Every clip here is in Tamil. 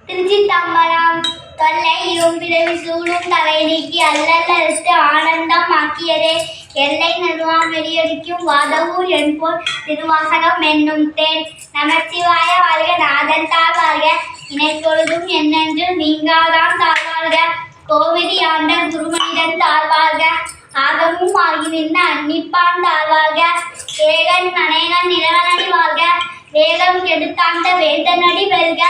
திருச்சிற்றம்பலம். தொல்லை இரும்பிறவி சூடும் தலை நீக்கி அல்லல்லறுத்து ஆனந்தம் ஆக்கியதே எல்லை நடுவாம் வெளியடிக்கும் வாதவூர் என்போல் திருவாசகம் என்னும் தேன். நமச்சிவாய வாழ்க, நாதன் தாழ் வாழ்க, இணைப்பொழுதும் என்னென்று நீங்காதான் தாழ்வாழ்க. கோவிதி ஆண்ட குருமனிதன் தாழ்வாழ்க, ஆகமும் ஆகி நின்ற அன்னிப்பான் தாழ்வாழ்க. ஏகன் அநேகன் நிலவனடி வாழ்க, வேகம் கெடுத்தாண்ட வேந்தனடி வெல்க.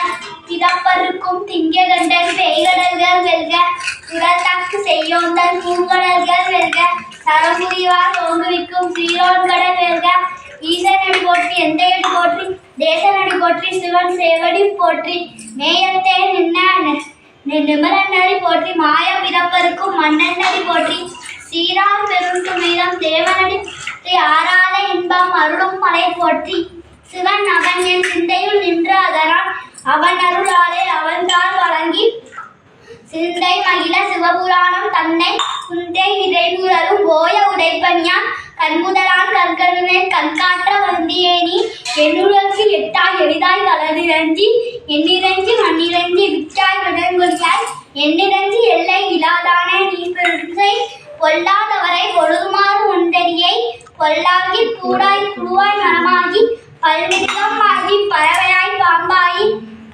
பிறப்பருக்கும் திங்ககண்டன் பெய்கடல்கள் வெல்க, புறத்தாக்கு செய்யோந்தன் பூங்கடல்கள் வெல்க. சரபுரிவார் ஓங்குவிக்கும் சீரோன்கடல் வெல்க. ஈசனடி போற்றி எந்தையடி போற்றி, தேசனடி போற்றி, சிவன் சேவடி போற்றி. நேயத்தே நின்ன நிமலனடி போற்றி, மாய பிறப்பருக்கும் மன்னனடி போற்றி. சீராம் பெருந்துமீரம் தேவனடி ஆறாத இன்பம் அருளும் மலை போற்றி. சிவன் அவன் என் சிந்தையுள் நின்று அதனால் அவன் அருளாலே அவன்தான் வழங்கி சிந்தை மகிழ சிவபுராணம் தன்னை குந்தை இறைமுறலும் ஓய உடைப்பணியான் கண்முதலான் கண்கருணை கண்காற்ற வந்தியேனி. என்னுழற்கு எட்டாய் எளிதாய் வளரிறஞ்சி எண்ணிறஞ்சி மண்ணிறஞ்சி விட்டாய் விடங்கொழியாய் எண்ணிறஞ்சி எல்லை இலாதானே நீ பெருசை பொல்லாதவரை பொழுதுமாறு ஒன்றடியை பொல்லாகி கூடாய் குழுவாய் மனமாகி பல்விதம் ஆகி பறவையாய் பாம்பாயி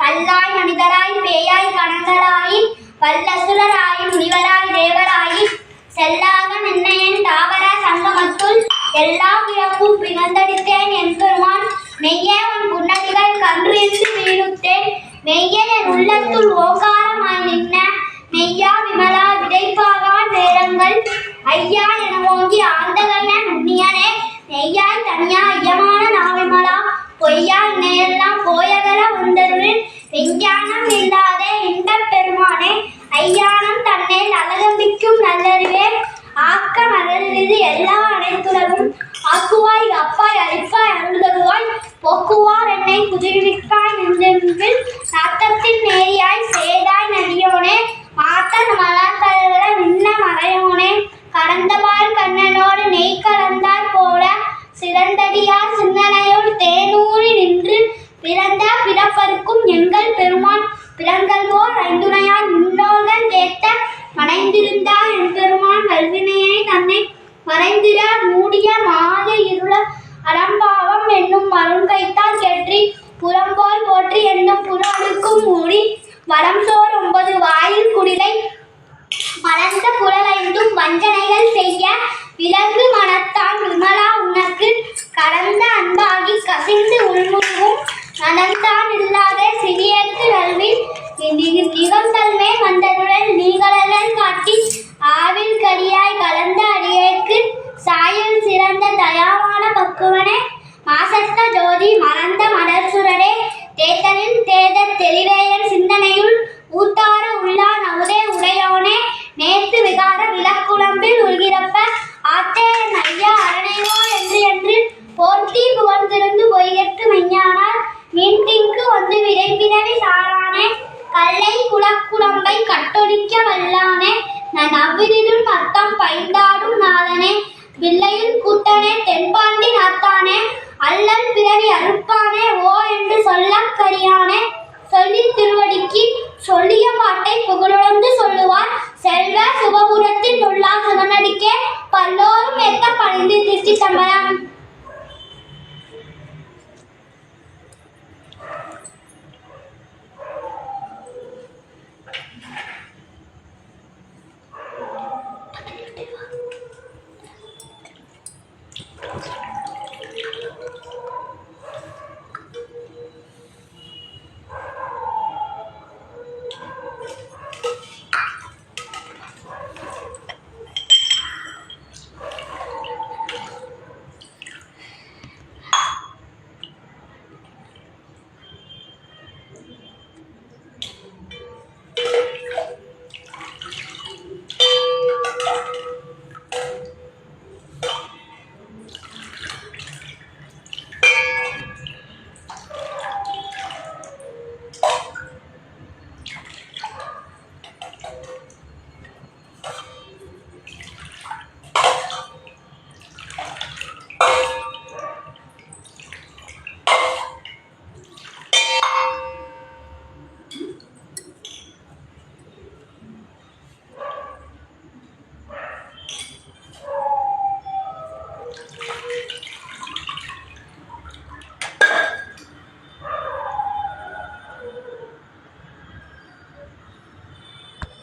கல்லாய் மனிதராய் பேயாய் கணங்களாயி வல்லசுரராயி முனிவராய் தேவராயி செல்லாக நின்னையன் தாவர சங்கமத்துள் எல்லா பிறப்பும் பிறந்தடித்தேன் என்பெருமான். மெய்யே உன் புன்னதிகள் கன்றிருந்து வீணுத்தேன், மெய்யே என் உள்ளத்துள் ஓங்காரமாய் நின்ன மெய்யா விமலா விடைப்பாகான் நேரங்கள் ஐயா என ஓங்கி ஆந்தகன நுண்ணியனே. நெய்யாய் தனியா ஐயமான நாவிமலா பொய்யா இணையெல்லாம் போயகல உண்டருளில் விஞ்ஞானம் இல்லாதே இன்பப் பெருமானே. ஐயானம் தன்னேல் அழகம்பிக்கும் நல்லறிவே ஆக்க மலரிது எல்லா அனைத்துலகும் ஆக்குவாய் அப்பாய் அழிப்பாய் அருள்தருவாய் போக்குவார் என்னை புதுவிற்காய் நின்றென்பில் நாட்டத்தின் நேரியாய் சேதாய் நடியோனே. மாத்தன் மலர்கலர நின்ன மறையோனே, கறந்தபால் கண்ணனோடு நெய் கலந்தார் போல சிறந்தடியார் சிந்தனையோடு தேனூறி நின்று பிறந்த பிறப்பருக்கும் எங்கள் பெருமான். பிறங்கல்வோர் ஐந்துணையால் முன்னோர்கள் கேட்ட மறைந்திருந்தார் என் பெருமான். வல்வினையை தன்னை மறைந்திட மூடிய மாய இருள அலம்பாவம் என்னும் மருங்கைத்தால் கெற்றி புறம்போல் போற்றி என்னும் புறடுக்கும் மூடி வளம்சோர் 9 வாயில் குடிலை மலர்ந்த புலலைந்தும் வஞ்சனைகள் செய்ய விலங்கு மனத்தான் விமலா உனக்கு கடந்த அன்பாகி கசிந்து உள்முழுவும் நலந்தான் இல்லாத சிறியற்கு நல்வில் நிகழ்ந்தல்மே வந்தனுடன் நீங்களன் காட்டி ஆவில் கரியாய் கலந்த அடியேற்கு சாயல் சிறந்த தயாவான பக்குவனே. மாசத்த ஜோதி மறந்த மலர்சுரரே, தேத்தனின் தேத தெளிவேயன் சிந்தனையுள் ஊத்தார உள்ளான் அவுதே உடையோனே. நேத்து விகார விளக்குழம்பில் உள்கிறப்ப ஆத்தே ஐயா அரணைவோ என்று என்று போர்த்தி புகழ்ந்திருந்து பொய்கெட்டு மெய்ஞானார் மீன்திங்கு வந்து விரைப்பிறவி சாரானே. கல்லை குளக்குழம்பை கட்டொழிக்க வல்லானே, நான் அவ்விதில் மத்தம் பைந்தாடும் நாதனே. வில்லையில் கூட்டனே தென்பாண்டி நாத்தானே, அல்லல் பிறவி அறுப்பானே ஓ என்று சொல்ல கரியானே. சொல்லி திருவடிக்கு சொல்லிய பாட்டை புகழுணர்ந்து சொல்லுவார் செல்வ சுபபுரத்தின் உள்ளார் சுதனடிக்கே பல்லோரும் ஏத்த பணிந்து. திருச்சிற்றம்பலம்.